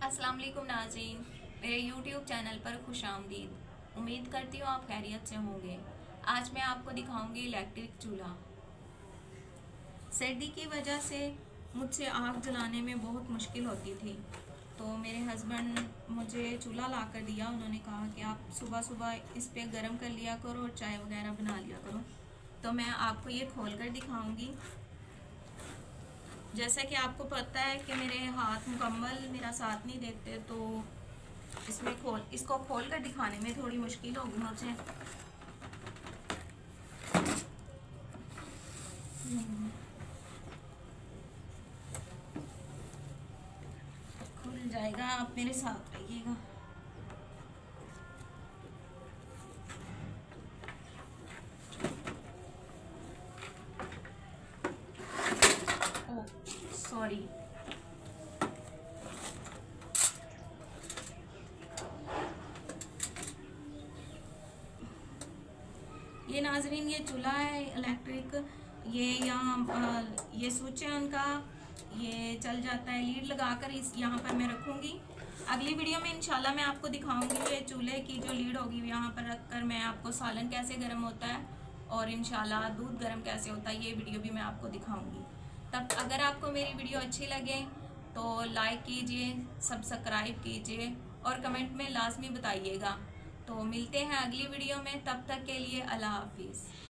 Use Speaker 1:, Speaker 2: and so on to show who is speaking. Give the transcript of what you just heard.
Speaker 1: अस्सलाम वालेकुम नाज़रीन, मेरे YouTube चैनल पर खुश आमदीद। उम्मीद करती हूँ आप खैरियत से होंगे। आज मैं आपको दिखाऊंगी इलेक्ट्रिक चूल्हा। सर्दी की वजह से मुझसे आग जलाने में बहुत मुश्किल होती थी, तो मेरे हस्बैंड मुझे चूल्हा ला कर दिया। उन्होंने कहा कि आप सुबह सुबह इस पे गरम कर लिया करो और चाय वगैरह बना लिया करो। तो मैं आपको ये खोल कर दिखाऊंगी। जैसा कि आपको पता है कि मेरे हाथ मुकम्मल मेरा साथ नहीं देते, तो इसको खोल कर दिखाने में थोड़ी मुश्किल होगी मुझे। खुल जाएगा, आप मेरे साथ रहिएगा। ओ सॉरी, ये नाजरीन ये चूल्हा है इलेक्ट्रिक। ये यहाँ ये स्विच है उनका, ये चल जाता है। लीड लगाकर इस यहाँ पर मैं रखूँगी। अगली वीडियो में इंशाल्लाह मैं आपको दिखाऊंगी ये चूल्हे की जो लीड होगी यहाँ पर रखकर मैं आपको सालन कैसे गर्म होता है और इंशाल्लाह दूध गर्म कैसे होता है, ये वीडियो भी मैं आपको दिखाऊंगी। तब अगर आपको मेरी वीडियो अच्छी लगे तो लाइक कीजिए, सब्सक्राइब कीजिए और कमेंट में लाजमी बताइएगा। तो मिलते हैं अगली वीडियो में, तब तक के लिए अल्लाह हाफिज़।